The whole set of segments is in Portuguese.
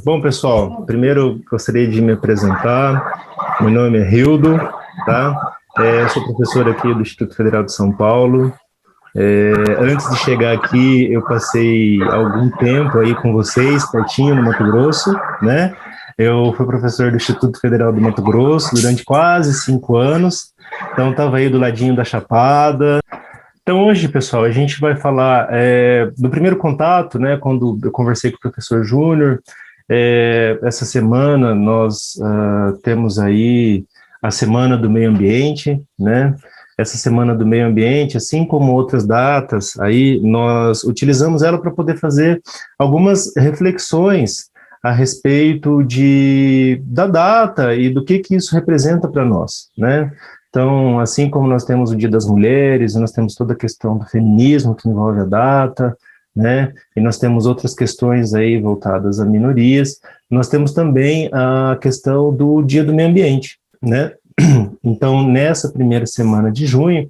Bom, pessoal, primeiro gostaria de me apresentar. Meu nome é Rildo, tá? Eu sou professor aqui do Instituto Federal de São Paulo. Antes de chegar aqui, eu passei algum tempo aí com vocês, pertinho no Mato Grosso, né? Eu fui professor do Instituto Federal do Mato Grosso durante quase 5 anos, então estava aí do ladinho da Chapada. Então hoje, pessoal, a gente vai falar do primeiro contato, né? Quando eu conversei com o professor Júnior. Essa semana nós temos aí a Semana do Meio Ambiente, né? Essa Semana do Meio Ambiente, assim como outras datas, aí nós utilizamos ela para poder fazer algumas reflexões a respeito da data e do que isso representa para nós, né? Então, assim como nós temos o Dia das Mulheres, nós temos toda a questão do feminismo que envolve a data, né? E nós temos outras questões aí voltadas a minorias. Nós temos também a questão do Dia do Meio Ambiente, né? Então, nessa primeira semana de junho,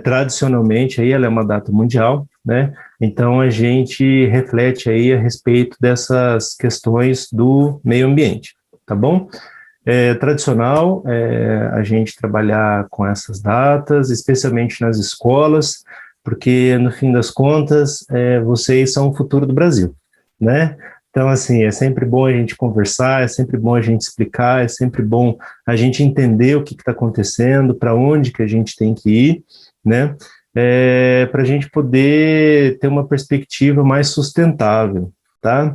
tradicionalmente aí ela é uma data mundial, né? Então a gente reflete aí a respeito dessas questões do meio ambiente, tá bom? Tradicional a gente trabalhar com essas datas, especialmente nas escolas, porque, no fim das contas, vocês são o futuro do Brasil, né? Então, assim, é sempre bom a gente conversar, é sempre bom a gente explicar, é sempre bom a gente entender o que está acontecendo, para onde que a gente tem que ir, né? Para a gente poder ter uma perspectiva mais sustentável, tá?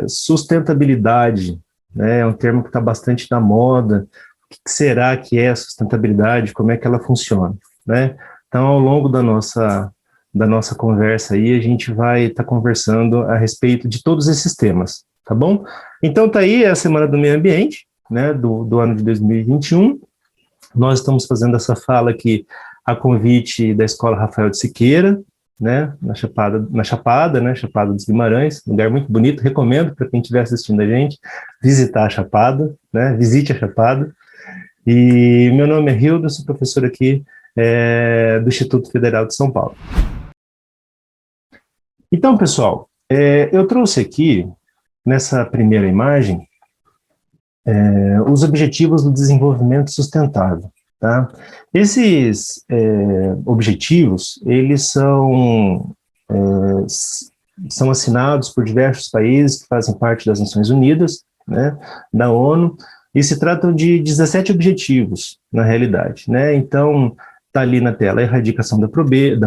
Sustentabilidade, né? É um termo que está bastante na moda. O que será que é a sustentabilidade? Como é que ela funciona, né? Então, ao longo da nossa conversa aí, a gente vai estar conversando a respeito de todos esses temas, tá bom? Então, tá aí a Semana do Meio Ambiente, né, do ano de 2021. Nós estamos fazendo essa fala aqui a convite da Escola Rafael de Siqueira, né, na Chapada, né, Chapada dos Guimarães, lugar muito bonito, recomendo para quem estiver assistindo a gente visitar a Chapada, né, visite a Chapada. E meu nome é Rildo, sou professor aqui do Instituto Federal de São Paulo. Então, pessoal, eu trouxe aqui, nessa primeira imagem, os Objetivos do Desenvolvimento Sustentável, tá? Esses objetivos, eles são assinados por diversos países que fazem parte das Nações Unidas, né, da ONU, e se tratam de 17 objetivos, na realidade, né? Então, está ali na tela a erradicação da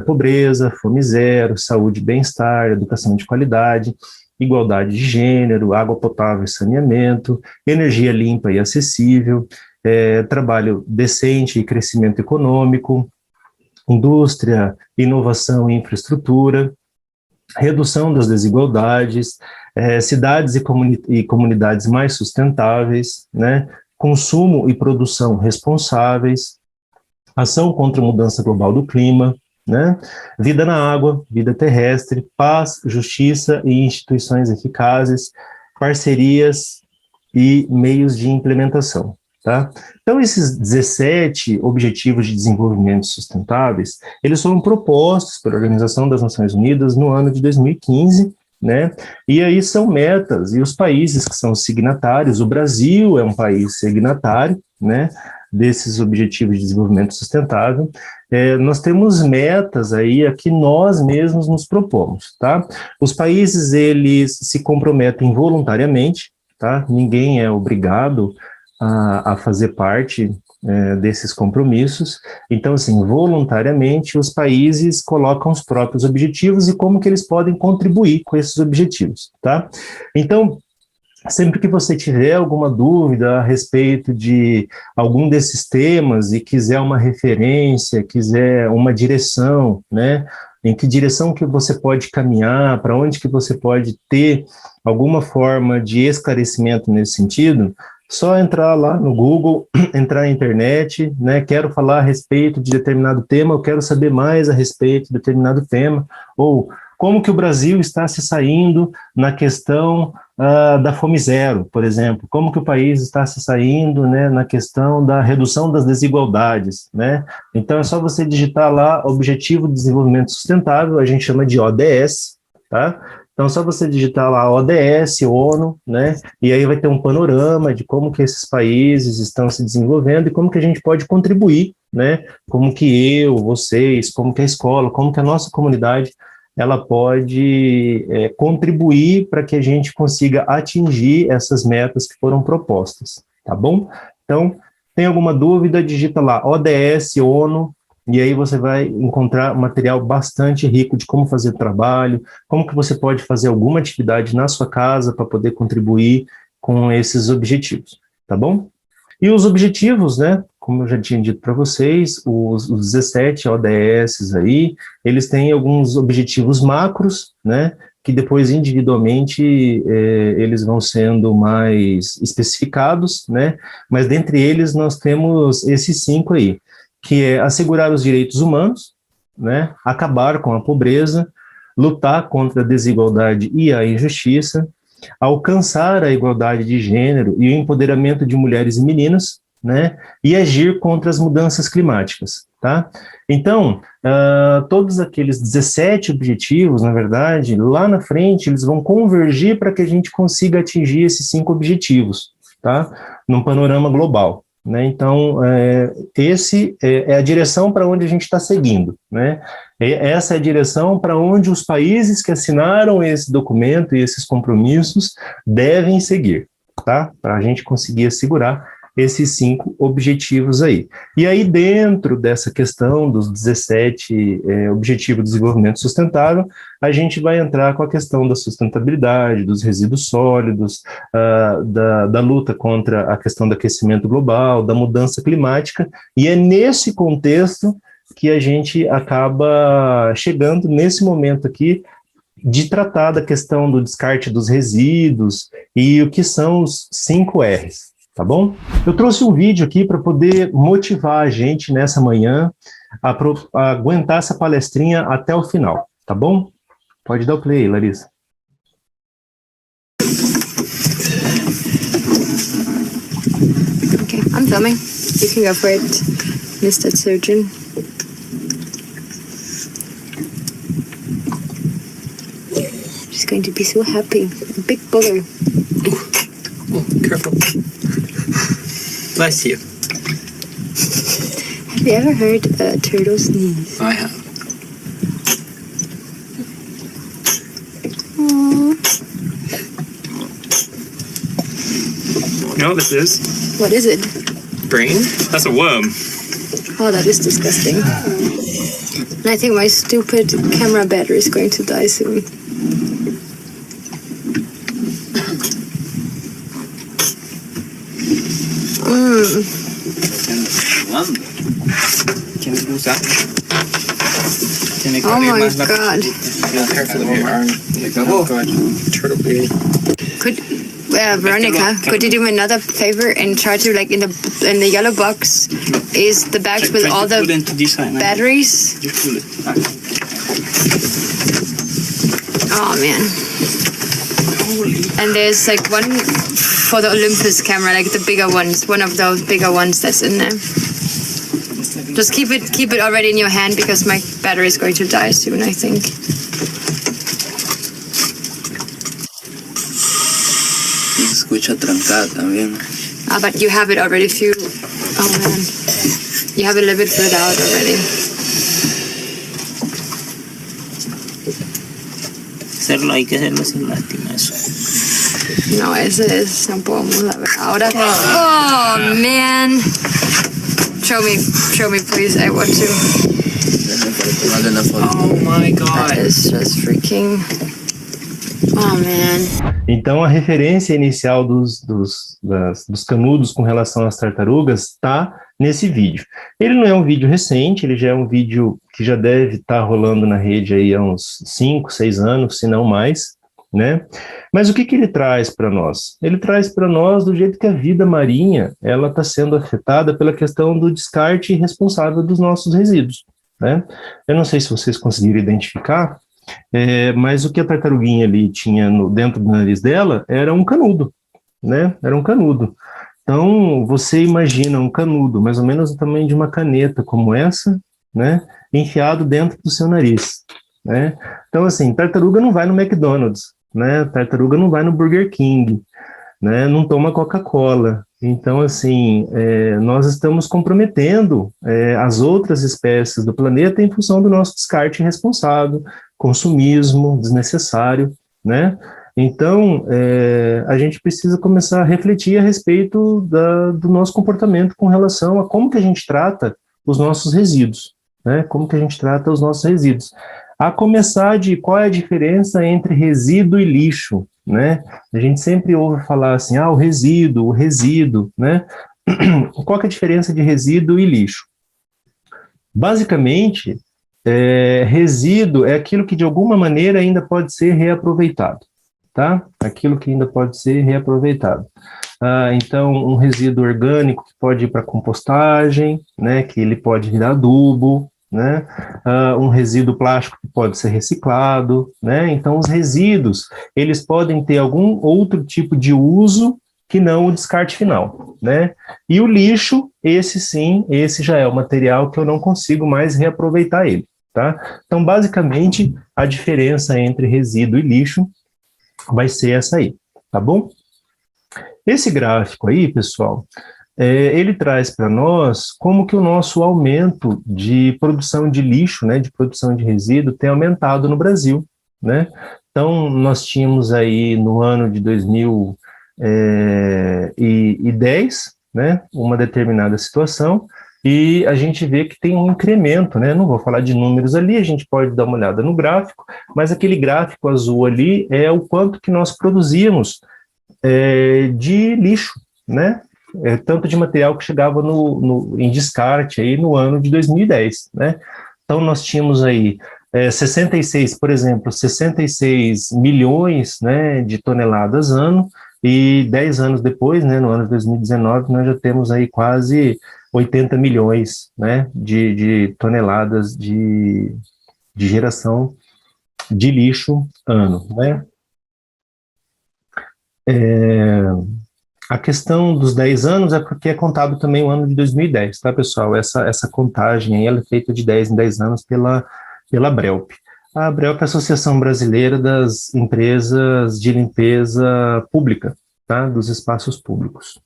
pobreza, fome zero, saúde e bem-estar, educação de qualidade, igualdade de gênero, água potável e saneamento, energia limpa e acessível, trabalho decente e crescimento econômico, indústria, inovação e infraestrutura, redução das desigualdades, cidades e comunidades mais sustentáveis, né? Consumo e produção responsáveis, ação contra a mudança global do clima, né? Vida na água, vida terrestre, paz, justiça e instituições eficazes, parcerias e meios de implementação, Tá? Então, esses 17 Objetivos de Desenvolvimento Sustentáveis, eles foram propostos pela Organização das Nações Unidas no ano de 2015, né? E aí são metas, e os países que são signatários, o Brasil é um país signatário, né, desses Objetivos de Desenvolvimento Sustentável. Nós temos metas aí a que nós mesmos nos propomos, tá? Os países, eles se comprometem voluntariamente, tá? Ninguém é obrigado a fazer parte desses compromissos. Então, assim, voluntariamente, os países colocam os próprios objetivos e como que eles podem contribuir com esses objetivos, tá? Então, sempre que você tiver alguma dúvida a respeito de algum desses temas e quiser uma referência, quiser uma direção, né, em que direção que você pode caminhar, para onde que você pode ter alguma forma de esclarecimento nesse sentido, só entrar lá no Google, entrar na internet, né, quero falar a respeito de determinado tema, eu quero saber mais a respeito de determinado tema, ou como que o Brasil está se saindo na questão da fome zero, por exemplo, como que o país está se saindo, né, na questão da redução das desigualdades, né, então é só você digitar lá Objetivo de Desenvolvimento Sustentável, a gente chama de ODS, tá? Então, só você digitar lá ODS, ONU, né, e aí vai ter um panorama de como que esses países estão se desenvolvendo e como que a gente pode contribuir, né, como que eu, vocês, como que a escola, como que a nossa comunidade, ela pode contribuir para que a gente consiga atingir essas metas que foram propostas, tá bom? Então, tem alguma dúvida, digita lá ODS, ONU, e aí você vai encontrar um material bastante rico de como fazer trabalho, como que você pode fazer alguma atividade na sua casa para poder contribuir com esses objetivos, tá bom? E os objetivos, né, como eu já tinha dito para vocês, os 17 ODS aí, eles têm alguns objetivos macros, né, que depois individualmente eles vão sendo mais especificados, né, mas dentre eles nós temos esses 5 aí, que é assegurar os direitos humanos, né, acabar com a pobreza, lutar contra a desigualdade e a injustiça, alcançar a igualdade de gênero e o empoderamento de mulheres e meninas, né, e agir contra as mudanças climáticas, tá? Então, todos aqueles 17 objetivos, na verdade, lá na frente, eles vão convergir para que a gente consiga atingir esses 5 objetivos, tá? Num panorama global. Né, então, esse é a direção para onde a gente está seguindo, né? Essa é a direção para onde os países que assinaram esse documento e esses compromissos devem seguir, tá? Para a gente conseguir assegurar esses 5 objetivos aí. E aí, dentro dessa questão dos 17 Objetivos de Desenvolvimento Sustentável, a gente vai entrar com a questão da sustentabilidade, dos resíduos sólidos, da luta contra a questão do aquecimento global, da mudança climática, e é nesse contexto que a gente acaba chegando nesse momento aqui de tratar da questão do descarte dos resíduos e o que são os 5 R's. Tá bom? Eu trouxe um vídeo aqui para poder motivar a gente nessa manhã a aguentar essa palestrinha até o final, tá bom? Pode dar o play, Larissa. Okay, I'm filming. You can go for it, Mr. Surgeon. She's going to be so happy. A big booger. Oh, careful. Bless you. Have you ever heard a turtle sneeze? I have. Aww. You know what this is? What is it? Brain? That's a worm. Oh, that is disgusting. And I think my stupid camera battery is going to die soon. Can we do something? Oh my god. Careful of your arm. Oh god. Turtle baby. Could Veronica, could you do me another favor and try to, like, in the yellow box is the bags with all the batteries? Just pull it. Oh man. And there's like one for the Olympus camera, like the bigger ones, one of those bigger ones that's in there. Just keep it already in your hand because my battery is going to die soon, I think. Escucha trancada también. But you have it already oh man. You have a little bit filled out already. Hay que hacerlo sin lástima, eso. No, ese es, no podemos ver. Ahora. Oh man. Show me please, I want to. Oh my God. That is just freaking. Oh man. Então, a referência inicial dos canudos com relação às tartarugas está nesse vídeo. Ele não é um vídeo recente, ele já é um vídeo que já deve estar rolando na rede aí há uns 5, 6 anos, se não mais, né? Mas o que ele traz para nós? Ele traz para nós do jeito que a vida marinha ela está sendo afetada pela questão do descarte irresponsável dos nossos resíduos, né? Eu não sei se vocês conseguiram identificar, mas o que a tartaruguinha ali tinha dentro do nariz dela era um canudo, né? Era um canudo. Então, você imagina um canudo, mais ou menos do tamanho de uma caneta como essa, né? Enfiado dentro do seu nariz, né? Então, assim, tartaruga não vai no McDonald's, né? Tartaruga não vai no Burger King, né? Não toma Coca-Cola. Então, assim, nós estamos comprometendo as outras espécies do planeta em função do nosso descarte irresponsável, consumismo desnecessário, né? Então, a gente precisa começar a refletir a respeito do nosso comportamento com relação a como que a gente trata os nossos resíduos, né? Como que a gente trata os nossos resíduos. A começar de qual é a diferença entre resíduo e lixo, né? A gente sempre ouve falar assim, o resíduo, né? Qual que é a diferença de resíduo e lixo? Basicamente, resíduo é aquilo que de alguma maneira ainda pode ser reaproveitado, tá? Aquilo que ainda pode ser reaproveitado. Então, um resíduo orgânico que pode ir para compostagem, né? Que ele pode virar adubo, né? Um resíduo plástico que pode ser reciclado, né? Então, os resíduos, eles podem ter algum outro tipo de uso que não o descarte final, né? E o lixo, esse sim, esse já é o material que eu não consigo mais reaproveitar ele, tá? Então, basicamente, a diferença entre resíduo e lixo vai ser essa aí, tá bom? Esse gráfico aí, pessoal, ele traz para nós como que o nosso aumento de produção de lixo, né, de produção de resíduo, tem aumentado no Brasil, né? Então, nós tínhamos aí no ano de 2010, né, uma determinada situação, e a gente vê que tem um incremento, né? Não vou falar de números ali, a gente pode dar uma olhada no gráfico, mas aquele gráfico azul ali é o quanto que nós produzíamos de lixo, né? Tanto de material que chegava em descarte aí no ano de 2010, né? Então, nós tínhamos aí 66 milhões, né, de toneladas ano, e 10 anos depois, né, no ano de 2019, nós já temos aí quase 80 milhões, né, de toneladas de geração de lixo ano, né? A questão dos 10 anos é porque é contado também o ano de 2010, tá, pessoal? Essa contagem aí, ela é feita de 10 em 10 anos pela BRELP. A BRELP é a Associação Brasileira das Empresas de Limpeza Pública, tá? Dos espaços públicos,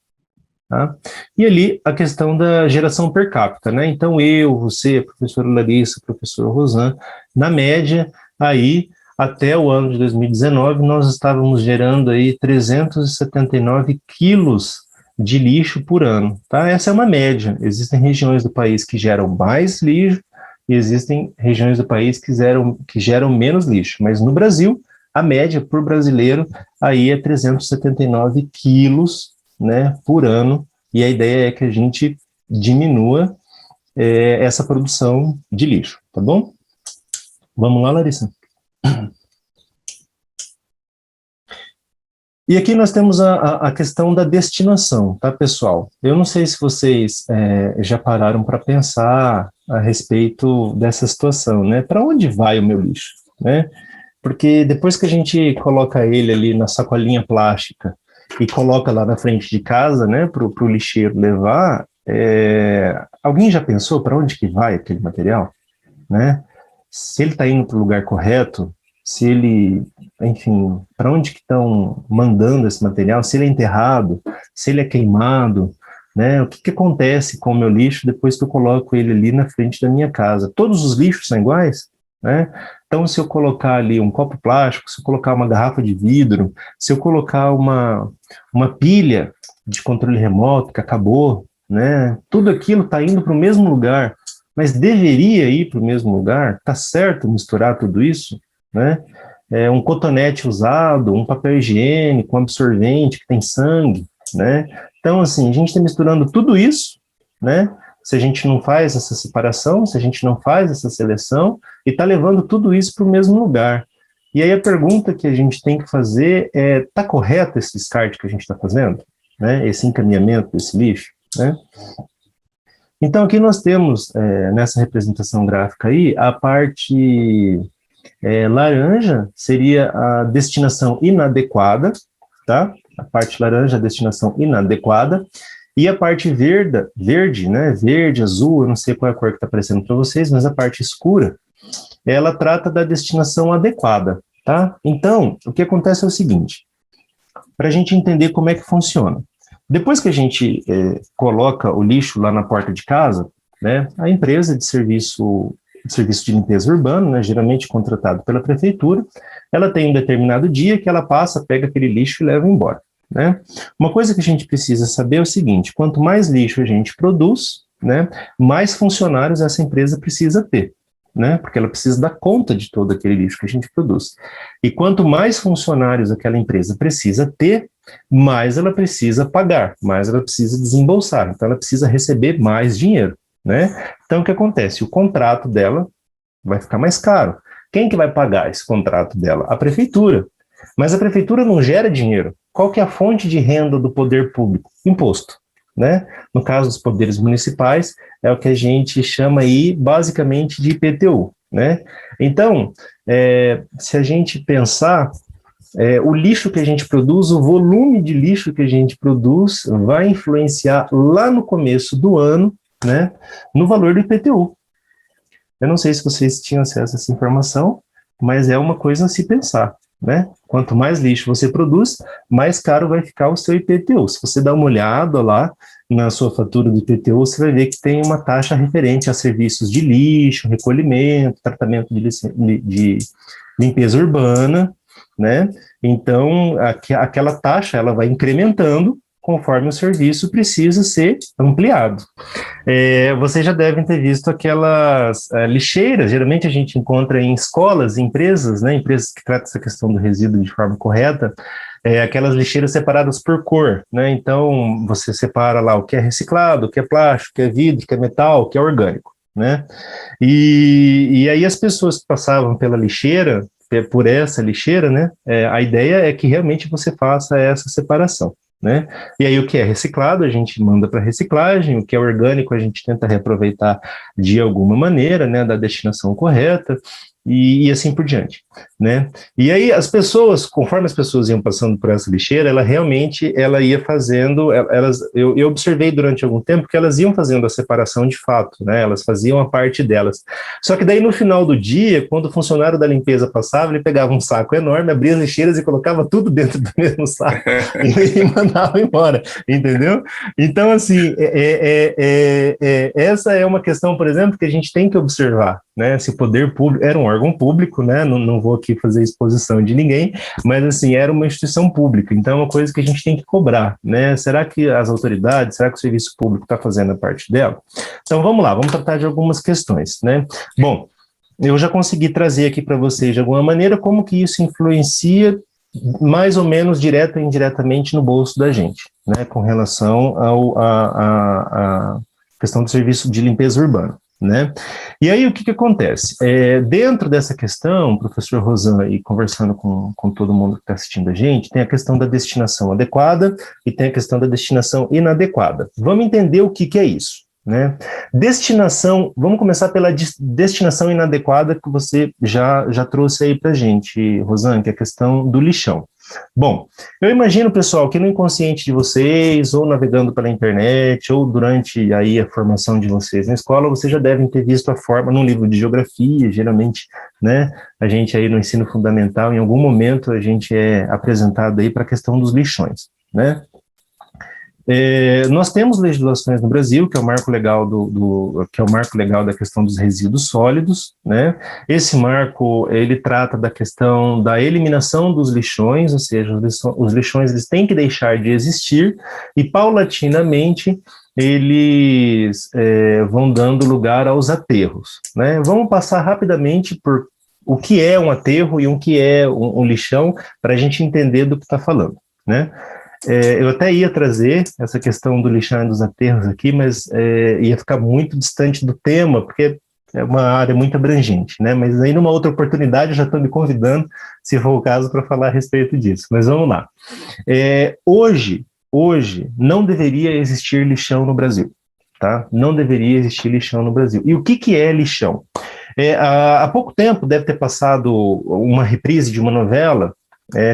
tá? E ali a questão da geração per capita, né? Então você, a professora Larissa, a professora Rosan, na média, aí, até o ano de 2019, nós estávamos gerando aí 379 quilos de lixo por ano, tá? Essa é uma média. Existem regiões do país que geram mais lixo e existem regiões do país que geram menos lixo. Mas no Brasil, a média por brasileiro aí é 379 quilos, né, por ano. E a ideia é que a gente diminua essa produção de lixo, tá bom? Vamos lá, Larissa. E aqui nós temos a questão da destinação, tá, pessoal? Eu não sei se vocês já pararam para pensar a respeito dessa situação, né? Para onde vai o meu lixo, né? Porque depois que a gente coloca ele ali na sacolinha plástica e coloca lá na frente de casa, né, para o lixeiro levar, alguém já pensou para onde que vai aquele material, né? Se ele está indo para o lugar correto, se ele, enfim, para onde que estão mandando esse material, se ele é enterrado, se ele é queimado, né? O que que acontece com o meu lixo depois que eu coloco ele ali na frente da minha casa? Todos os lixos são iguais, né? Então, se eu colocar ali um copo plástico, se eu colocar uma garrafa de vidro, se eu colocar uma pilha de controle remoto que acabou, né? Tudo aquilo está indo para o mesmo lugar, mas deveria ir para o mesmo lugar? Tá certo misturar tudo isso, né? Um cotonete usado, um papel higiênico, um absorvente que tem sangue, né? Então, assim, a gente está misturando tudo isso, né? Se a gente não faz essa separação, se a gente não faz essa seleção, e está levando tudo isso para o mesmo lugar. E aí a pergunta que a gente tem que fazer é, está correto esse descarte que a gente está fazendo? Né? Esse encaminhamento desse lixo? Né? Então, aqui nós temos, nessa representação gráfica aí, a parte laranja seria a destinação inadequada, tá? A parte laranja, a destinação inadequada, e a parte verde, né? Verde, azul, eu não sei qual é a cor que está aparecendo para vocês, mas a parte escura, ela trata da destinação adequada, tá? Então, o que acontece é o seguinte, para a gente entender como é que funciona. Depois que a gente coloca o lixo lá na porta de casa, né, a empresa de serviço de limpeza urbana, né, geralmente contratado pela prefeitura, ela tem um determinado dia que ela passa, pega aquele lixo e leva embora. Né? Uma coisa que a gente precisa saber é o seguinte, quanto mais lixo a gente produz, né, mais funcionários essa empresa precisa ter, né, porque ela precisa dar conta de todo aquele lixo que a gente produz. E quanto mais funcionários aquela empresa precisa ter, mais ela precisa pagar, mais ela precisa desembolsar, então ela precisa receber mais dinheiro, né? Então o que acontece? O contrato dela vai ficar mais caro. Quem que vai pagar esse contrato dela? A prefeitura. Mas a prefeitura não gera dinheiro. Qual que é a fonte de renda do poder público? Imposto, né? No caso dos poderes municipais, é o que a gente chama aí basicamente de IPTU, né? Então, se a gente pensar, o lixo que a gente produz, o volume de lixo que a gente produz vai influenciar lá no começo do ano, né, no valor do IPTU. Eu não sei se vocês tinham acesso a essa informação, mas é uma coisa a se pensar, né? Quanto mais lixo você produz, mais caro vai ficar o seu IPTU. Se você dá uma olhada lá na sua fatura do IPTU, você vai ver que tem uma taxa referente a serviços de lixo, recolhimento, tratamento de limpeza urbana, né? Então, aquela taxa ela vai incrementando conforme o serviço precisa ser ampliado. Vocês já devem ter visto aquelas lixeiras, geralmente a gente encontra em escolas, empresas, né, empresas que tratam essa questão do resíduo de forma correta, aquelas lixeiras separadas por cor, né, então você separa lá o que é reciclado, o que é plástico, o que é vidro, o que é metal, o que é orgânico, né, e aí as pessoas que passavam pela lixeira, por essa lixeira, né, a ideia é que realmente você faça essa separação. Né? E aí o que é reciclado a gente manda para reciclagem, o que é orgânico a gente tenta reaproveitar de alguma maneira, né, da destinação correta, e assim por diante, né? E aí as pessoas, conforme as pessoas iam passando por essa lixeira, ela ia fazendo, eu observei durante algum tempo que elas iam fazendo a separação de fato, né? Elas faziam a parte delas. Só que daí no final do dia, quando o funcionário da limpeza passava, ele pegava um saco enorme, abria as lixeiras e colocava tudo dentro do mesmo saco e mandava embora, entendeu? Então, assim, essa é uma questão, por exemplo, que a gente tem que observar, né? Se o poder público era um órgão público, né? Não vou aqui fazer exposição de ninguém, mas assim, era uma instituição pública, então é uma coisa que a gente tem que cobrar, né? Será que as autoridades, será que o serviço público está fazendo a parte dela? Então vamos lá, vamos tratar de algumas questões, né? Bom, eu já consegui trazer aqui para vocês de alguma maneira como que isso influencia mais ou menos direto ou indiretamente no bolso da gente, né? Com relação à questão do serviço de limpeza urbana. Né? E aí o que acontece? Dentro dessa questão, professor Rosan, e conversando com todo mundo que está assistindo a gente, tem a questão da destinação adequada e tem a questão da destinação inadequada. Vamos entender o que é isso, né? Destinação, vamos começar pela destinação inadequada que você já trouxe aí para a gente, Rosane, que é a questão do lixão. Bom, eu imagino, pessoal, que no inconsciente de vocês, ou navegando pela internet, ou durante aí a formação de vocês na escola, vocês já devem ter visto a forma, num livro de geografia, geralmente, né, a gente aí no ensino fundamental, em algum momento a gente é apresentado aí para a questão dos lixões, né? Nós temos legislações no Brasil, que é o marco legal que é o marco legal da questão dos resíduos sólidos, né? Esse marco, ele trata da questão da eliminação dos lixões, ou seja, os lixões eles têm que deixar de existir e paulatinamente eles vão dando lugar aos aterros, né? Vamos passar rapidamente por o que é um aterro e o que é um lixão para a gente entender do que está falando, né? Eu até ia trazer essa questão do lixão e dos aterros aqui, mas ia ficar muito distante do tema, porque é uma área muito abrangente, né? Mas aí numa outra oportunidade eu já estou me convidando, se for o caso, para falar a respeito disso. Mas vamos lá. Hoje não deveria existir lixão no Brasil, tá? Não deveria existir lixão no Brasil. E o que é lixão? Há pouco tempo deve ter passado uma reprise de uma novela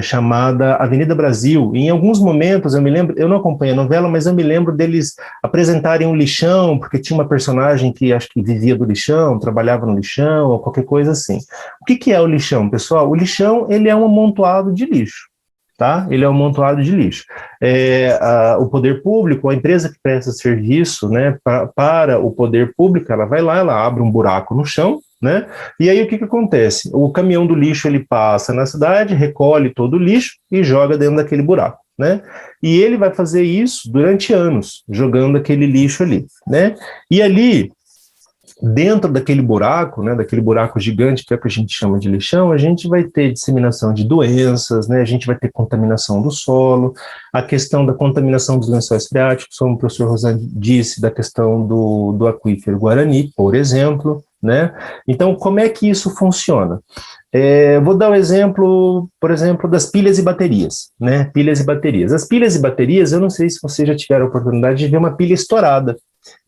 chamada Avenida Brasil, e em alguns momentos eu me lembro, eu não acompanho a novela, mas eu me lembro deles apresentarem um lixão, porque tinha uma personagem que acho que vivia do lixão, trabalhava no lixão, ou qualquer coisa assim. O que é o lixão, pessoal? O lixão, ele é um amontoado de lixo, tá? Ele é um amontoado de lixo. O poder público, a empresa que presta serviço, né, para o poder público, ela vai lá, ela abre um buraco no chão, né? E aí o que acontece? O caminhão do lixo ele passa na cidade, recolhe todo o lixo e joga dentro daquele buraco, né? E ele vai fazer isso durante anos, jogando aquele lixo ali, né? E ali, dentro daquele buraco, né, daquele buraco gigante que é o que a gente chama de lixão, a gente vai ter disseminação de doenças, né, a gente vai ter contaminação do solo, a questão da contaminação dos lençóis freáticos, como o professor Rosane disse, da questão do aquífero Guarani, por exemplo, né? Então, como é que isso funciona? Vou dar um exemplo, por exemplo, das pilhas e baterias, né? Pilhas e baterias. As pilhas e baterias, eu não sei se vocês já tiveram a oportunidade de ver uma pilha estourada,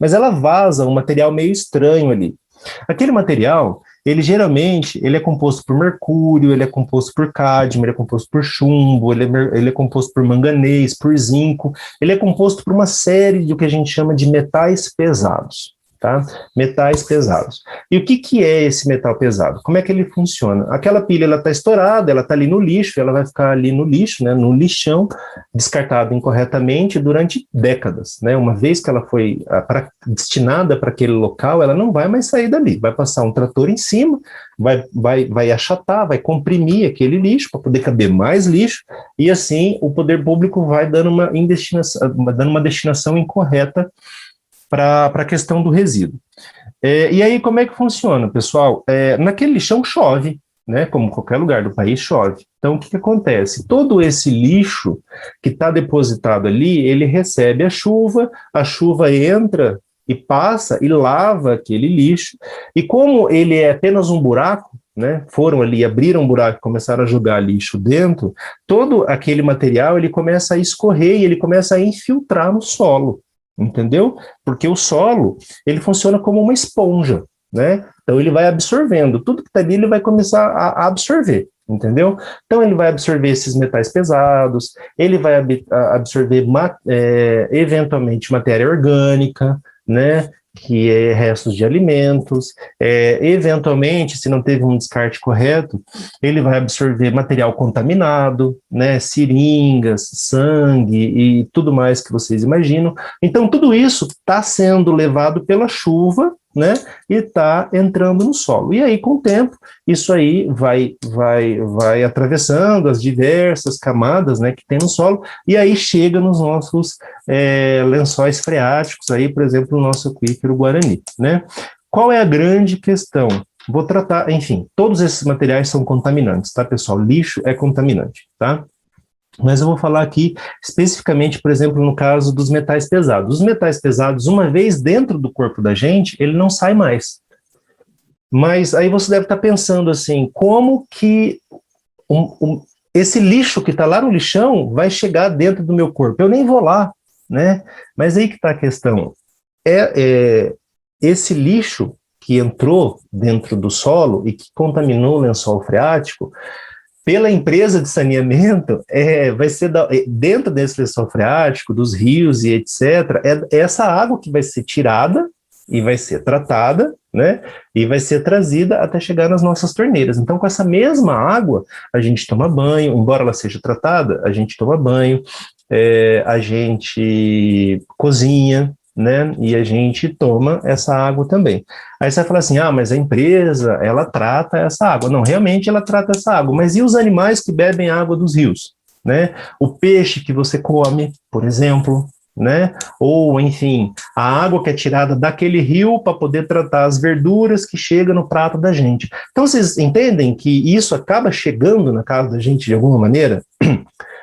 mas ela vaza um material meio estranho ali. Aquele material, ele geralmente, ele é composto por mercúrio, ele é composto por cádmio, ele é composto por chumbo, ele é composto por manganês, por zinco, ele é composto por uma série de o que a gente chama de metais pesados. Tá? Metais pesados. E o que é esse metal pesado? Como é que ele funciona? Aquela pilha ela está estourada, ela está ali no lixo, ela vai ficar ali no lixo, né, no lixão, descartada incorretamente durante décadas. Né? Uma vez que ela foi destinada para aquele local, ela não vai mais sair dali. Vai passar um trator em cima, vai achatar, vai comprimir aquele lixo para poder caber mais lixo, e assim o poder público vai dando uma destinação incorreta para a questão do resíduo. E aí, como é que funciona, pessoal? Naquele lixão chove, né? Como qualquer lugar do país chove. Então, o que acontece? Todo esse lixo que está depositado ali, ele recebe a chuva entra e passa e lava aquele lixo, e como ele é apenas um buraco, né? Foram ali, abriram um buraco e começaram a jogar lixo dentro, todo aquele material ele começa a escorrer e ele começa a infiltrar no solo. Entendeu? Porque o solo, ele funciona como uma esponja, né? Então ele vai absorvendo, tudo que está ali ele vai começar a absorver, entendeu? Então ele vai absorver esses metais pesados, ele vai absorver eventualmente matéria orgânica, né? Que é restos de alimentos, eventualmente, se não teve um descarte correto, ele vai absorver material contaminado, né, seringas, sangue e tudo mais que vocês imaginam. Então, tudo isso está sendo levado pela chuva, né, e está entrando no solo. E aí, com o tempo, isso aí vai atravessando as diversas camadas, né, que tem no solo, e aí chega nos nossos lençóis freáticos, aí, por exemplo, no nosso aquífero Guarani, né? Qual é a grande questão? Vou tratar, enfim, todos esses materiais são contaminantes, tá, pessoal? Lixo é contaminante, tá? Mas eu vou falar aqui especificamente, por exemplo, no caso dos metais pesados. Os metais pesados, uma vez dentro do corpo da gente, ele não sai mais. Mas aí você deve estar pensando assim, como que esse lixo que está lá no lixão vai chegar dentro do meu corpo? Eu nem vou lá, né? Mas aí que está a questão. esse lixo que entrou dentro do solo e que contaminou o lençol freático, pela empresa de saneamento, vai ser dentro desse lençol freático, dos rios e etc., é essa água que vai ser tirada e vai ser tratada, né, e vai ser trazida até chegar nas nossas torneiras. Então, com essa mesma água, a gente toma banho, embora ela seja tratada, a gente toma banho, a gente cozinha, né, e a gente toma essa água também. Aí você vai falar assim, mas a empresa, ela trata essa água. Não, realmente ela trata essa água, mas e os animais que bebem água dos rios, né? O peixe que você come, por exemplo, né? Ou, enfim, a água que é tirada daquele rio para poder tratar as verduras que chegam no prato da gente. Então, vocês entendem que isso acaba chegando na casa da gente de alguma maneira?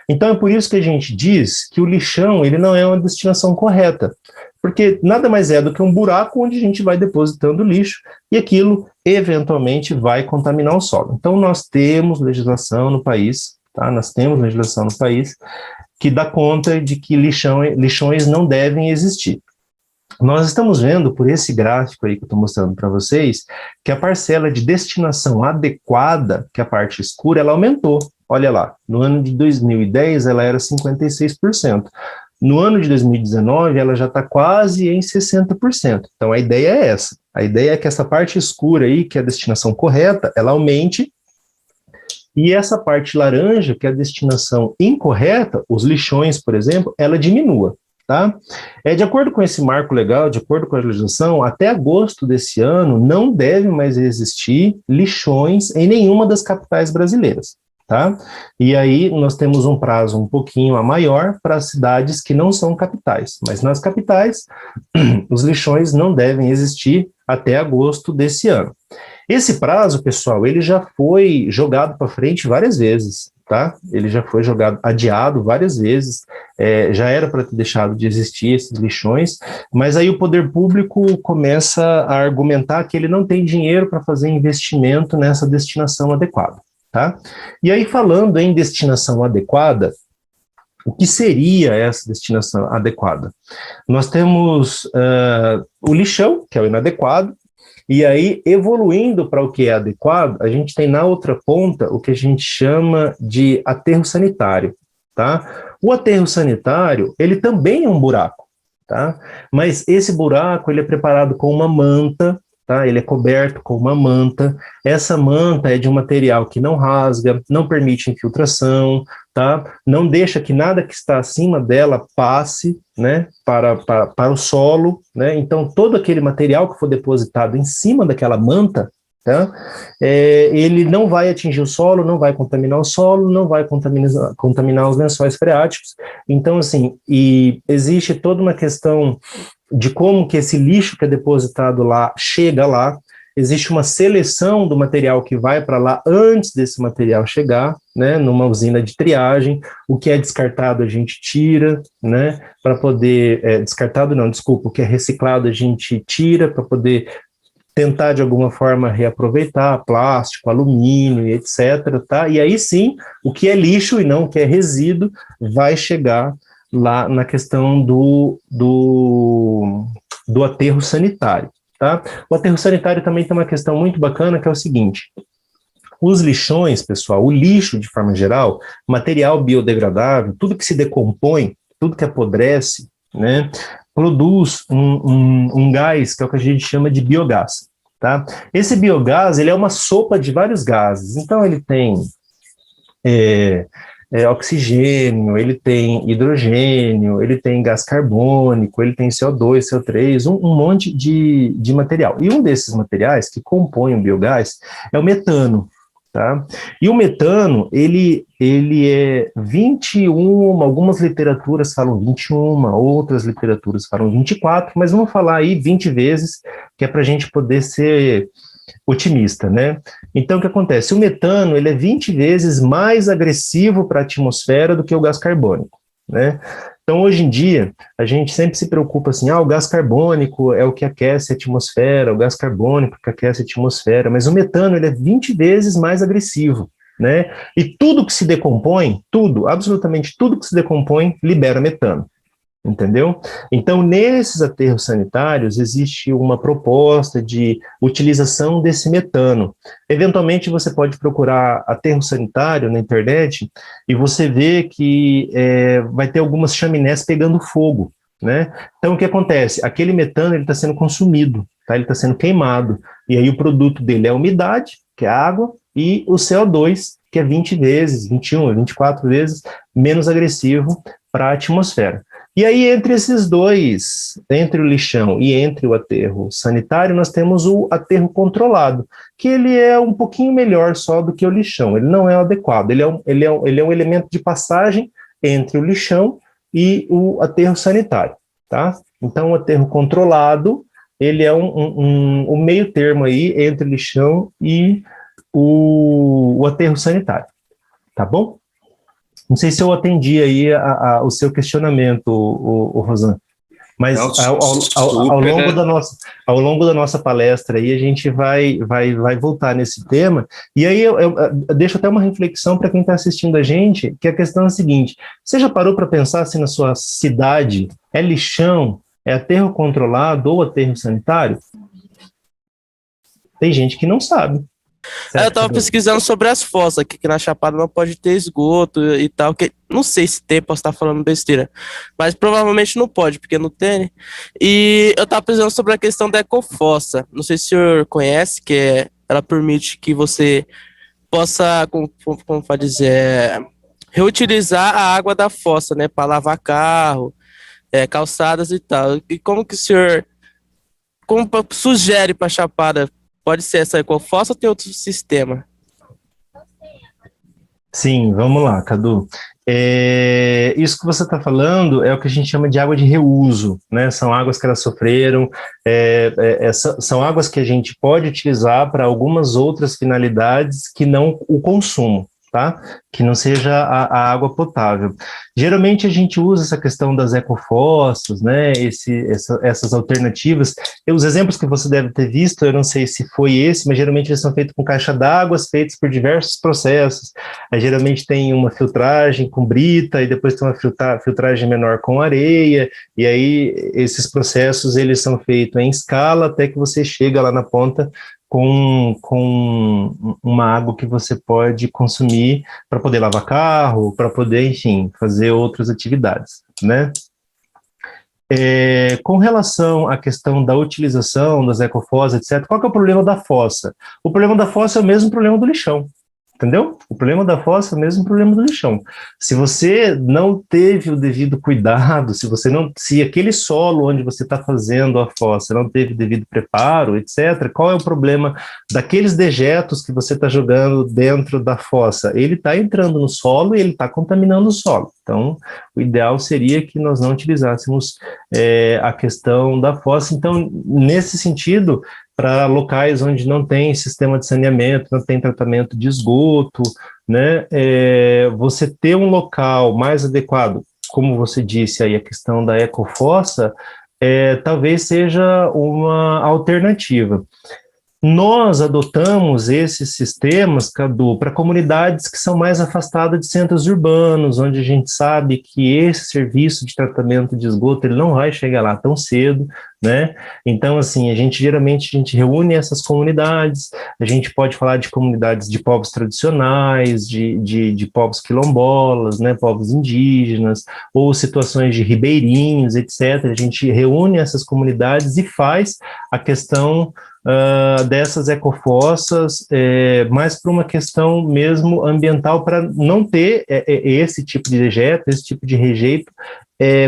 Então, é por isso que a gente diz que o lixão, ele não é uma destinação correta, porque nada mais é do que um buraco onde a gente vai depositando lixo e aquilo, eventualmente, vai contaminar o solo. Então, nós temos legislação no país, tá? Nós temos legislação no país que dá conta de que lixões não devem existir. Nós estamos vendo, por esse gráfico aí que eu estou mostrando para vocês, que a parcela de destinação adequada, que é a parte escura, ela aumentou. Olha lá, no ano de 2010 ela era 56%. No ano de 2019 ela já está quase em 60%. Então a ideia é essa. A ideia é que essa parte escura aí, que é a destinação correta, ela aumente, e essa parte laranja, que é a destinação incorreta, os lixões, por exemplo, ela diminua. Tá? De acordo com esse marco legal, de acordo com a legislação, até agosto desse ano não deve mais existir lixões em nenhuma das capitais brasileiras. Tá? E aí nós temos um prazo um pouquinho a maior para as cidades que não são capitais, mas nas capitais os lixões não devem existir até agosto desse ano. Esse prazo, pessoal, ele já foi jogado para frente várias vezes, tá? Ele já foi adiado várias vezes, já era para ter deixado de existir esses lixões, mas aí o poder público começa a argumentar que ele não tem dinheiro para fazer investimento nessa destinação adequada. Tá? E aí, falando em destinação adequada, o que seria essa destinação adequada? Nós temos o lixão, que é o inadequado, e aí, evoluindo para o que é adequado, a gente tem na outra ponta o que a gente chama de aterro sanitário. Tá? O aterro sanitário, ele também é um buraco, tá? Mas esse buraco ele é preparado com uma manta, tá? Ele é coberto com uma manta. Essa manta é de um material que não rasga, não permite infiltração, tá? Não deixa que nada que está acima dela passe, né, para o solo, né? Então, todo aquele material que for depositado em cima daquela manta, tá? Ele não vai atingir o solo, não vai contaminar o solo, não vai contaminar os lençóis freáticos. Então, assim, e existe toda uma questão de como que esse lixo que é depositado lá chega lá. Existe uma seleção do material que vai para lá antes desse material chegar, né, numa usina de triagem. O que é descartado a gente tira, né, para poder, descartado não, desculpa, o que é reciclado a gente tira para poder tentar de alguma forma reaproveitar plástico, alumínio e etc, tá? E aí sim, o que é lixo e não o que é resíduo vai chegar lá na questão do aterro sanitário. Tá? O aterro sanitário também tem uma questão muito bacana, que é o seguinte: os lixões, pessoal, o lixo de forma geral, material biodegradável, tudo que se decompõe, tudo que apodrece, né, produz um gás, que é o que a gente chama de biogás. Tá? Esse biogás, ele é uma sopa de vários gases, então ele tem oxigênio, ele tem hidrogênio, ele tem gás carbônico, ele tem CO2, CO3, um monte de material. E um desses materiais que compõe o biogás é o metano, tá? E o metano, ele é 21, algumas literaturas falam 21, outras literaturas falam 24, mas vamos falar aí 20 vezes, que é para a gente poder ser otimista, né? Então, o que acontece? O metano, ele é 20 vezes mais agressivo para a atmosfera do que o gás carbônico, né? Então, hoje em dia, a gente sempre se preocupa assim, o gás carbônico é o que aquece a atmosfera, o gás carbônico que aquece a atmosfera, mas o metano, ele é 20 vezes mais agressivo, né? E tudo que se decompõe, tudo, absolutamente tudo que se decompõe, libera metano. entendeu? Então, nesses aterros sanitários, existe uma proposta de utilização desse metano. Eventualmente, você pode procurar aterro sanitário na internet e você vê que vai ter algumas chaminés pegando fogo, né? Então, o que acontece? Aquele metano está sendo consumido, tá? Ele está sendo queimado, e aí o produto dele é a umidade, que é a água, e o CO2, que é 20 vezes, 21, 24 vezes menos agressivo para a atmosfera. E aí, entre esses dois, entre o lixão e entre o aterro sanitário, nós temos o aterro controlado, que ele é um pouquinho melhor só do que o lixão, ele não é adequado, ele é um elemento de passagem entre o lixão e o aterro sanitário, tá? Então, o aterro controlado, ele é um meio termo aí entre o lixão e o aterro sanitário, tá bom? Não sei se eu atendi aí o seu questionamento, o Rosan, mas ao longo da nossa palestra aí a gente vai voltar nesse tema, e aí eu deixo até uma reflexão para quem está assistindo a gente, que a questão é a seguinte: você já parou para pensar se na sua cidade é lixão, é aterro controlado ou aterro sanitário? Tem gente que não sabe. Eu estava pesquisando sobre as fossas, que na Chapada não pode ter esgoto e tal, que não sei se tem, posso estar falando besteira, mas provavelmente não pode, porque não tem. E eu estava pesquisando sobre a questão da ecofossa, não sei se o senhor conhece, ela permite que você possa, como pode dizer, reutilizar a água da fossa, né, para lavar carro, calçadas e tal. E como que o senhor sugere para a Chapada? Pode ser essa ecofossa ou tem outro sistema? Sim, vamos lá, Cadu. Isso que você está falando é o que a gente chama de água de reuso, né? São águas que elas sofreram, são águas que a gente pode utilizar para algumas outras finalidades que não o consumo, tá? Que não seja a água potável. Geralmente a gente usa essa questão das ecofossas, né? Essas alternativas. Os exemplos que você deve ter visto, eu não sei se foi esse, mas geralmente eles são feitos com caixa d'água, feitos por diversos processos. Aí, geralmente tem uma filtragem com brita, e depois tem uma filtragem menor com areia, e aí esses processos eles são feitos em escala até que você chega lá na ponta com uma água que você pode consumir para poder lavar carro, para poder, enfim, fazer outras atividades, né? Com relação à questão da utilização das ecofossas, etc., qual que é o problema da fossa? O problema da fossa é o mesmo problema do lixão, entendeu? O problema da fossa é o mesmo problema do lixão. Se você não teve o devido cuidado, se aquele solo onde você está fazendo a fossa não teve o devido preparo, etc., qual é o problema daqueles dejetos que você está jogando dentro da fossa? Ele está entrando no solo e ele está contaminando o solo. Então, o ideal seria que nós não utilizássemos a questão da fossa. Então, nesse sentido, para locais onde não tem sistema de saneamento, não tem tratamento de esgoto, né, você ter um local mais adequado, como você disse aí, a questão da ecofossa, talvez seja uma alternativa. Nós adotamos esses sistemas, Cadu, para comunidades que são mais afastadas de centros urbanos, onde a gente sabe que esse serviço de tratamento de esgoto ele não vai chegar lá tão cedo, né? Então, assim, geralmente a gente reúne essas comunidades, a gente pode falar de comunidades de povos tradicionais, de povos quilombolas, né, povos indígenas, ou situações de ribeirinhos, etc. A gente reúne essas comunidades e faz a questão dessas ecofossas, mais por uma questão mesmo ambiental, para não ter esse tipo de dejeto, esse tipo de rejeito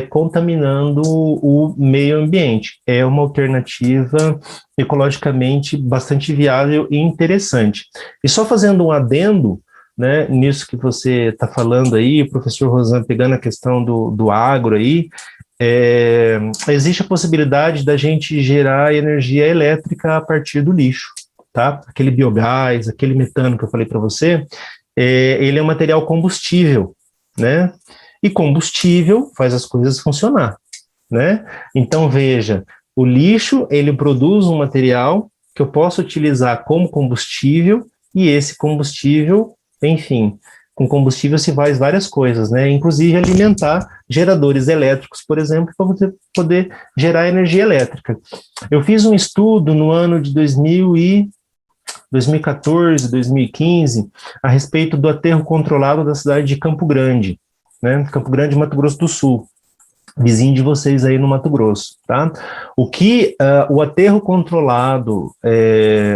contaminando o meio ambiente. É uma alternativa ecologicamente bastante viável e interessante. E só fazendo um adendo, né, nisso que você está falando aí, o professor Rosan pegando a questão do agro aí, existe a possibilidade da gente gerar energia elétrica a partir do lixo, tá? Aquele biogás, aquele metano que eu falei para você, ele é um material combustível, né? E combustível faz as coisas funcionar, né? Então, veja, o lixo, ele produz um material que eu posso utilizar como combustível, e esse combustível, enfim, com combustível se faz várias coisas, né? Inclusive alimentar geradores elétricos, por exemplo, para você poder gerar energia elétrica. Eu fiz um estudo no ano de 2014, 2015, a respeito do aterro controlado da cidade de Campo Grande, né? Campo Grande, Mato Grosso do Sul, vizinho de vocês aí no Mato Grosso, tá? O que o aterro controlado,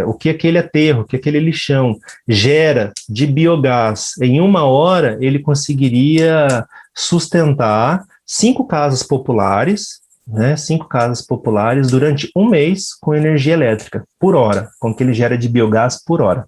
o que aquele aterro, que aquele lixão gera de biogás em 1 hora, ele conseguiria sustentar 5 casas populares, né? 5 casas populares durante 1 mês com energia elétrica por hora, com o que ele gera de biogás por hora,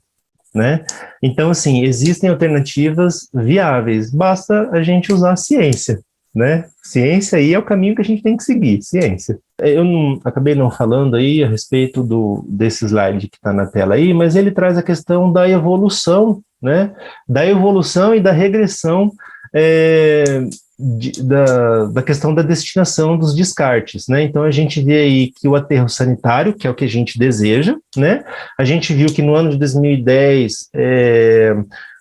né? Então, assim, existem alternativas viáveis, basta a gente usar a ciência, né? Ciência aí é o caminho que a gente tem que seguir, ciência. Eu acabei não falando aí a respeito desse slide que está na tela aí, mas ele traz a questão da evolução, né? Da evolução e da regressão da questão da destinação dos descartes, né? Então a gente vê aí que o aterro sanitário, que é o que a gente deseja, né? A gente viu que no ano de 2010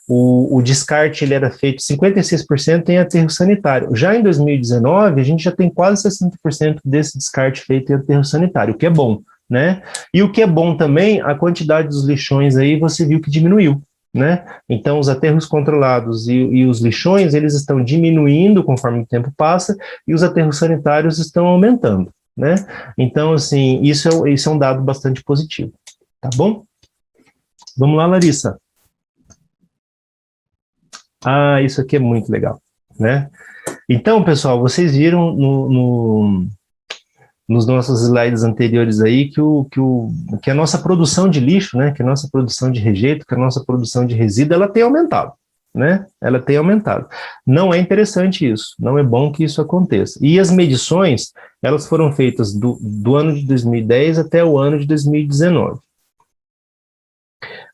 o descarte ele era feito 56% em aterro sanitário. Já em 2019, a gente já tem quase 60% desse descarte feito em aterro sanitário, o que é bom, né? E o que é bom também, a quantidade dos lixões aí você viu que diminuiu, né? Então, os aterros controlados e os lixões, eles estão diminuindo conforme o tempo passa, e os aterros sanitários estão aumentando, né? Então, assim, isso é um dado bastante positivo, tá bom? Vamos lá, Larissa. Ah, isso aqui é muito legal, né? Então, pessoal, vocês viram nos nossos slides anteriores aí que a nossa produção de lixo, né, que a nossa produção de rejeito, que a nossa produção de resíduo, ela tem aumentado, né? Ela tem aumentado. Não é interessante isso, não é bom que isso aconteça. E as medições, elas foram feitas do ano de 2010 até o ano de 2019.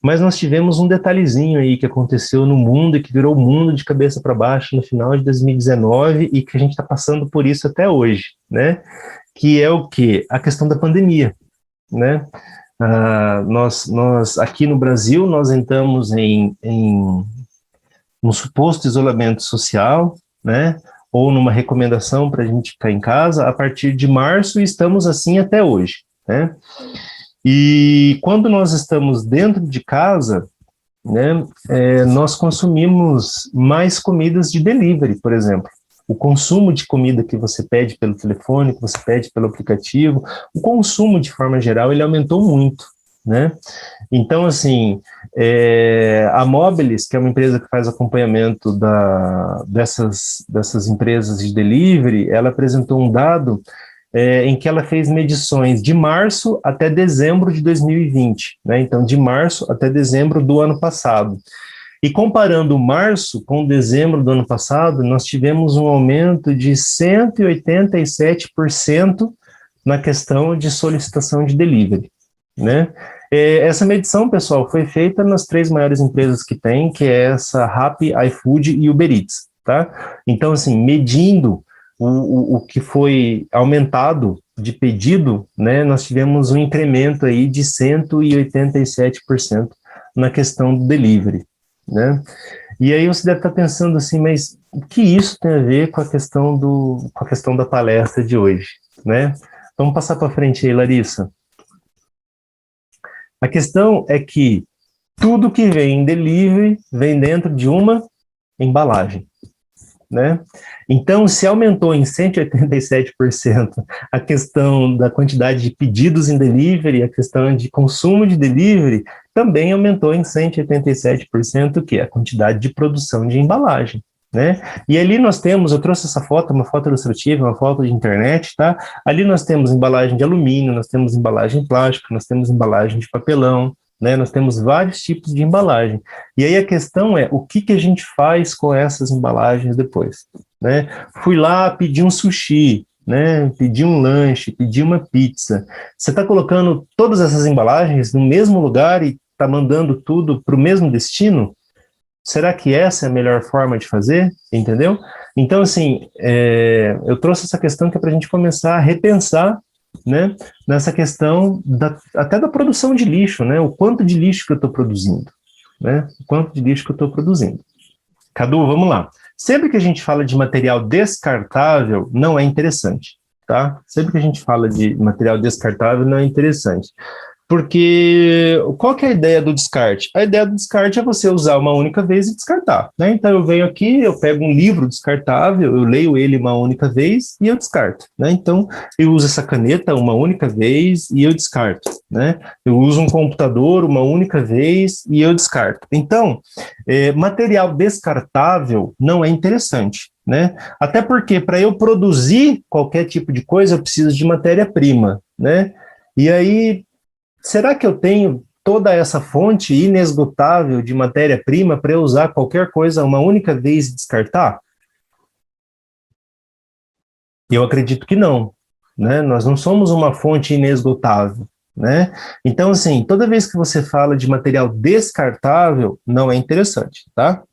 Mas nós tivemos um detalhezinho aí que aconteceu no mundo e que virou o mundo de cabeça para baixo no final de 2019 e que a gente está passando por isso até hoje, né? Que é o quê? A questão da pandemia, né? Nós aqui no Brasil, nós entramos em um suposto isolamento social, né? Ou numa recomendação para a gente ficar em casa a partir de março e estamos assim até hoje, né? E quando nós estamos dentro de casa, né, nós consumimos mais comidas de delivery, por exemplo. O consumo de comida que você pede pelo telefone, que você pede pelo aplicativo, o consumo de forma geral, ele aumentou muito, né? Então, assim, a Mobilis, que é uma empresa que faz acompanhamento dessas empresas de delivery, ela apresentou um dado em que ela fez medições de março até dezembro de 2020, né? Então, de março até dezembro do ano passado. E comparando março com dezembro do ano passado, nós tivemos um aumento de 187% na questão de solicitação de delivery, né? Essa medição, pessoal, foi feita nas 3 maiores empresas que tem, que é essa Rappi, iFood e Uber Eats, tá? Então, assim, medindo o que foi aumentado de pedido, né, nós tivemos um incremento aí de 187% na questão do delivery, né? E aí você deve estar pensando assim, mas o que isso tem a ver com a questão da palestra de hoje, né? Vamos passar para frente aí, Larissa. A questão é que tudo que vem em delivery vem dentro de uma embalagem, né? Então, se aumentou em 187% a questão da quantidade de pedidos em delivery, a questão de consumo de delivery, também aumentou em 187% o quê? A quantidade de produção de embalagem, né? E ali nós temos, eu trouxe essa foto, uma foto ilustrativa, uma foto de internet, tá? Ali nós temos embalagem de alumínio, nós temos embalagem plástica, nós temos embalagem de papelão, né? Nós temos vários tipos de embalagem. E aí a questão é, o que a gente faz com essas embalagens depois, né? Fui lá, pedi um sushi, né? Pedi um lanche, pedi uma pizza. Você está colocando todas essas embalagens no mesmo lugar e está mandando tudo para o mesmo destino? Será que essa é a melhor forma de fazer? Entendeu? Então, assim, eu trouxe essa questão que é para a gente começar a repensar, né, nessa questão até da produção de lixo, né, o quanto de lixo que eu estou produzindo, né, o quanto de lixo que eu estou produzindo. Cadu, vamos lá. Sempre que a gente fala de material descartável, não é interessante, tá? Sempre que a gente fala de material descartável, não é interessante. Porque qual que é a ideia do descarte? A ideia do descarte é você usar uma única vez e descartar, né? Então eu venho aqui, eu pego um livro descartável, eu leio ele uma única vez e eu descarto, né? Então eu uso essa caneta uma única vez e eu descarto, né? Eu uso um computador uma única vez e eu descarto. Então, material descartável não é interessante, né? Até porque para eu produzir qualquer tipo de coisa eu preciso de matéria-prima, né? E aí, será que eu tenho toda essa fonte inesgotável de matéria-prima para eu usar qualquer coisa uma única vez e descartar? Eu acredito que não, né? Nós não somos uma fonte inesgotável, né? Então, assim, toda vez que você fala de material descartável, não é interessante, tá?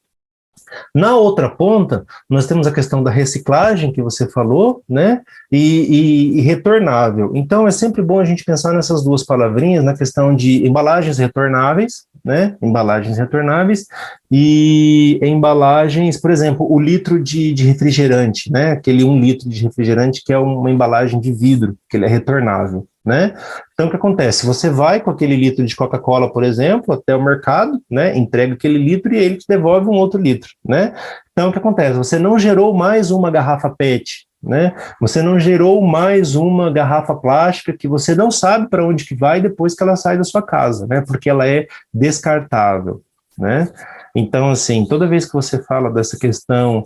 Na outra ponta, nós temos a questão da reciclagem, que você falou, né, e retornável. Então, é sempre bom a gente pensar nessas duas palavrinhas, na questão de embalagens retornáveis, né, embalagens retornáveis, e embalagens, por exemplo, o litro de refrigerante, né, aquele 1 litro de refrigerante que é uma embalagem de vidro, que ele é retornável, né? Então, o que acontece? Você vai com aquele litro de Coca-Cola, por exemplo, até o mercado, né? Entrega aquele litro e ele te devolve um outro litro, né? Então, o que acontece? Você não gerou mais uma garrafa PET, né? Você não gerou mais uma garrafa plástica que você não sabe para onde que vai depois que ela sai da sua casa, né? Porque ela é descartável, né? Então, assim, toda vez que você fala dessa questão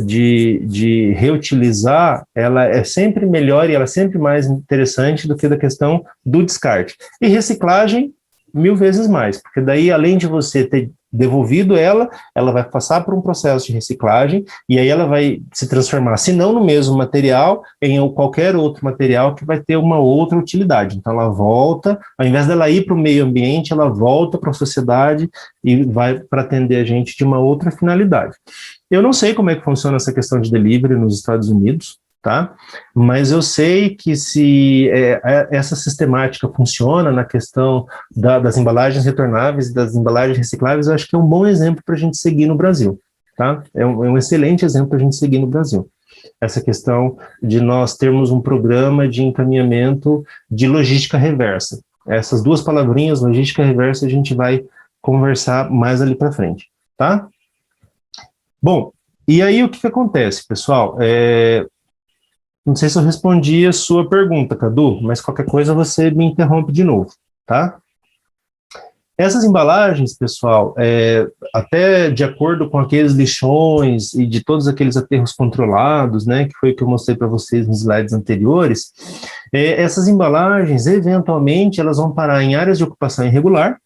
de reutilizar, ela é sempre melhor e ela é sempre mais interessante do que da questão do descarte. E reciclagem, 1000 vezes mais, porque daí, além de você ter devolvido ela vai passar por um processo de reciclagem e aí ela vai se transformar, se não no mesmo material, em qualquer outro material que vai ter uma outra utilidade. Então ela volta, ao invés dela ir para o meio ambiente, ela volta para a sociedade e vai para atender a gente de uma outra finalidade. Eu não sei como é que funciona essa questão de delivery nos Estados Unidos, tá? Mas eu sei que se essa sistemática funciona na questão das embalagens retornáveis e das embalagens recicláveis, eu acho que é um bom exemplo para a gente seguir no Brasil, tá? É um excelente exemplo para a gente seguir no Brasil. Essa questão de nós termos um programa de encaminhamento de logística reversa. Essas duas palavrinhas, logística reversa, a gente vai conversar mais ali para frente, tá? Bom, e aí o que acontece, pessoal? Não sei se eu respondi a sua pergunta, Cadu, mas qualquer coisa você me interrompe de novo, tá? Essas embalagens, pessoal, até de acordo com aqueles lixões e de todos aqueles aterros controlados, né, que foi o que eu mostrei para vocês nos slides anteriores, essas embalagens, eventualmente, elas vão parar em áreas de ocupação irregular,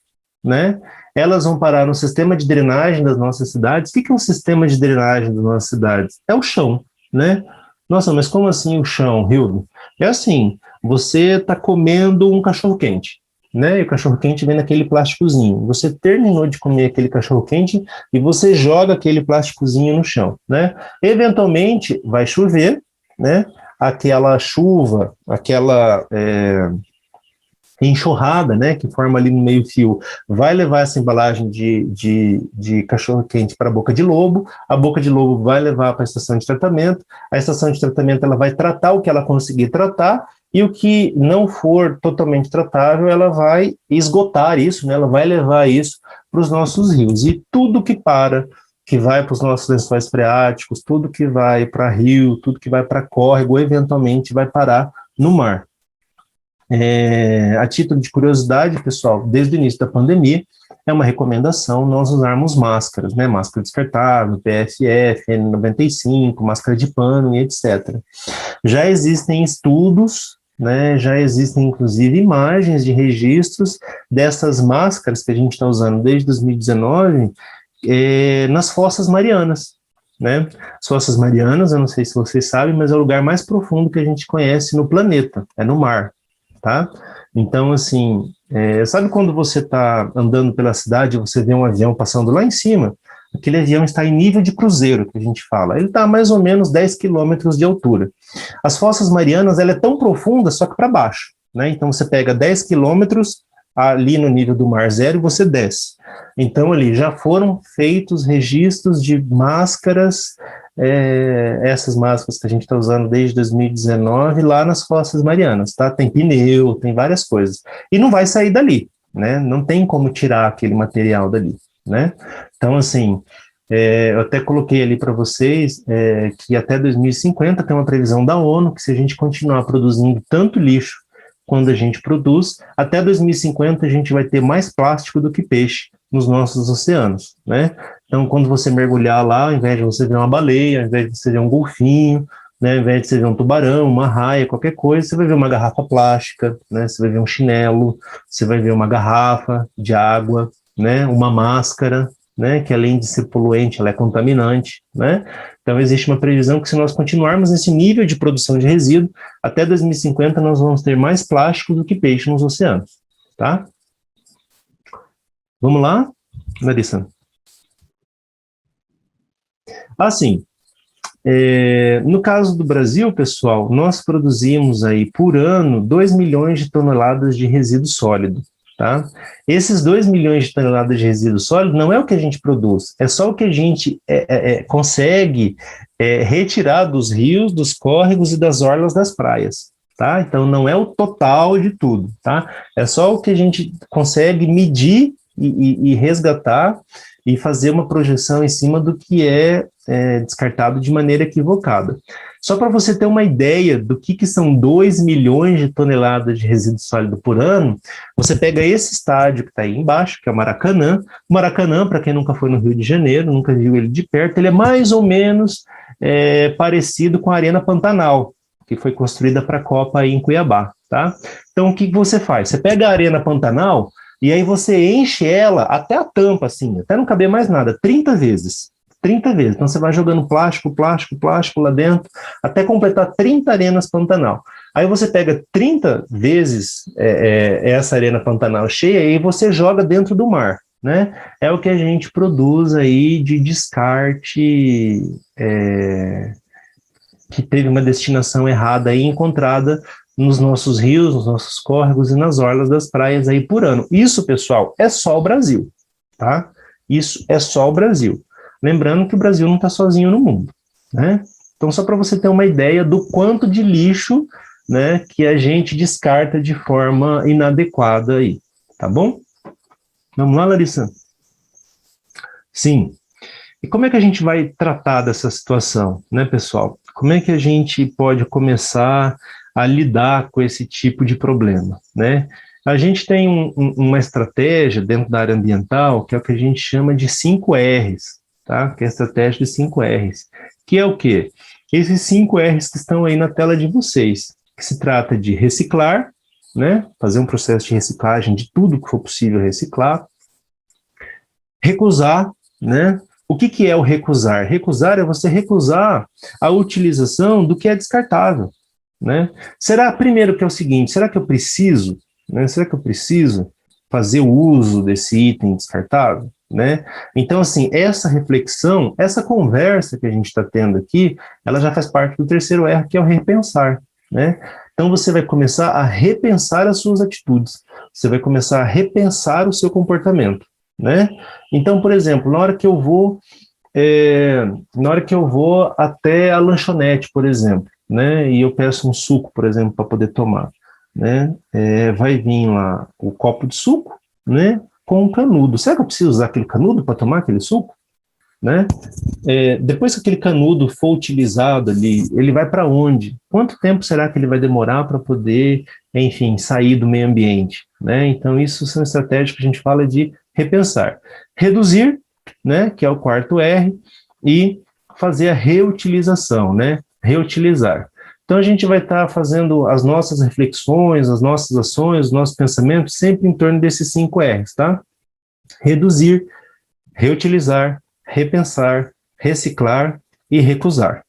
né? Elas vão parar no sistema de drenagem das nossas cidades. O que é um sistema de drenagem das nossas cidades? É o chão, né? Nossa, mas como assim o chão, Hildo? É assim, você está comendo um cachorro-quente, né? E o cachorro-quente vem naquele plásticozinho. Você terminou de comer aquele cachorro-quente e você joga aquele plásticozinho no chão, né? Eventualmente vai chover, né? Aquela chuva, aquela enxurrada, né, que forma ali no meio-fio, vai levar essa embalagem de cachorro-quente para a boca de lobo vai levar para a estação de tratamento ela vai tratar o que ela conseguir tratar, e o que não for totalmente tratável, ela vai esgotar isso, né, ela vai levar isso para os nossos rios, e tudo que vai para os nossos lençóis freáticos, tudo que vai para rio, tudo que vai para córrego, eventualmente vai parar no mar. A título de curiosidade, pessoal, desde o início da pandemia, é uma recomendação nós usarmos máscaras, né? Máscara descartável, PFF, N95, máscara de pano e etc. Já existem estudos, né? Já existem, inclusive, imagens de registros dessas máscaras que a gente está usando desde 2019 nas Fossas Marianas, né? As Fossas Marianas, eu não sei se vocês sabem, mas é o lugar mais profundo que a gente conhece no planeta, é no mar. Tá? Então, assim, sabe quando você está andando pela cidade e você vê um avião passando lá em cima? Aquele avião está em nível de cruzeiro, que a gente fala. Ele está a mais ou menos 10 quilômetros de altura. As Fossas Marianas, ela é tão profunda, só que para baixo, né? Então, você pega 10 quilômetros ali no nível do mar zero, você desce. Então, ali já foram feitos registros de máscaras, essas máscaras que a gente está usando desde 2019, lá nas Fossas Marianas, tá? Tem pneu, tem várias coisas. E não vai sair dali, né? Não tem como tirar aquele material dali, né? Então, assim, eu até coloquei ali para vocês que até 2050 tem uma previsão da ONU que se a gente continuar produzindo tanto lixo quando a gente produz, até 2050 a gente vai ter mais plástico do que peixe nos nossos oceanos, né? Então, quando você mergulhar lá, ao invés de você ver uma baleia, ao invés de você ver um golfinho, né, ao invés de você ver um tubarão, uma raia, qualquer coisa, você vai ver uma garrafa plástica, né? Você vai ver um chinelo, você vai ver uma garrafa de água, né? Uma máscara, né? Que além de ser poluente, ela é contaminante, né? Então, existe uma previsão que se nós continuarmos nesse nível de produção de resíduo, até 2050 nós vamos ter mais plástico do que peixe nos oceanos, tá? Vamos lá, Larissa? Assim, no caso do Brasil, pessoal, nós produzimos aí por ano 2 milhões de toneladas de resíduo sólido, tá? Esses 2 milhões de toneladas de resíduo sólido não é o que a gente produz, é só o que a gente consegue retirar dos rios, dos córregos e das orlas das praias, tá? Então não é o total de tudo, tá? É só o que a gente consegue medir e resgatar e fazer uma projeção em cima do que é descartado de maneira equivocada. Só para você ter uma ideia do que são 2 milhões de toneladas de resíduo sólido por ano, você pega esse estádio que está aí embaixo, que é o Maracanã. O Maracanã, para quem nunca foi no Rio de Janeiro, nunca viu ele de perto, ele é mais ou menos parecido com a Arena Pantanal, que foi construída para a Copa aí em Cuiabá, tá? Então, o que você faz? Você pega a Arena Pantanal e aí você enche ela até a tampa, assim, até não caber mais nada, 30 vezes. 30 vezes. Então, você vai jogando plástico lá dentro, até completar 30 arenas Pantanal. Aí você pega 30 vezes essa arena Pantanal cheia e você joga dentro do mar, né? É o que a gente produz aí de descarte que teve uma destinação errada aí encontrada nos nossos rios, nos nossos córregos e nas orlas das praias aí por ano. Isso, pessoal, é só o Brasil, tá? Isso é só o Brasil. Lembrando que o Brasil não está sozinho no mundo, né? Então, só para você ter uma ideia do quanto de lixo, né, que a gente descarta de forma inadequada aí, tá bom? Vamos lá, Larissa? Sim. E como é que a gente vai tratar dessa situação, né, pessoal? Como é que a gente pode começar a lidar com esse tipo de problema, né? A gente tem uma estratégia dentro da área ambiental que é o que a gente chama de 5 R's, tá? Que é a estratégia de 5 R's, que é o quê? Esses 5 R's que estão aí na tela de vocês, que se trata de reciclar, né? Fazer um processo de reciclagem de tudo que for possível reciclar, recusar, né? O que é o recusar? Recusar é você recusar a utilização do que é descartável, né? Será, primeiro, que é o seguinte, será que eu preciso, né? Será que eu preciso fazer o uso desse item descartável, né? Então, assim, essa reflexão, essa conversa que a gente está tendo aqui, ela já faz parte do 3º R, que é o repensar, né? Então, você vai começar a repensar as suas atitudes, você vai começar a repensar o seu comportamento, né? Então, por exemplo, na hora que eu vou até a lanchonete, por exemplo, né? E eu peço um suco, por exemplo, para poder tomar, né? Vai vir lá o copo de suco, né? Com um canudo. Será que eu preciso usar aquele canudo para tomar aquele suco? Né? Depois que aquele canudo for utilizado ali, ele vai para onde? Quanto tempo será que ele vai demorar para poder, enfim, sair do meio ambiente? Né? Então, isso são estratégias que a gente fala de repensar. Reduzir, né? Que é o 4º R, e fazer a reutilização, né? Reutilizar. Então, a gente vai estar fazendo as nossas reflexões, as nossas ações, os nossos pensamentos, sempre em torno desses 5 R's, tá? Reduzir, reutilizar, repensar, reciclar e recusar,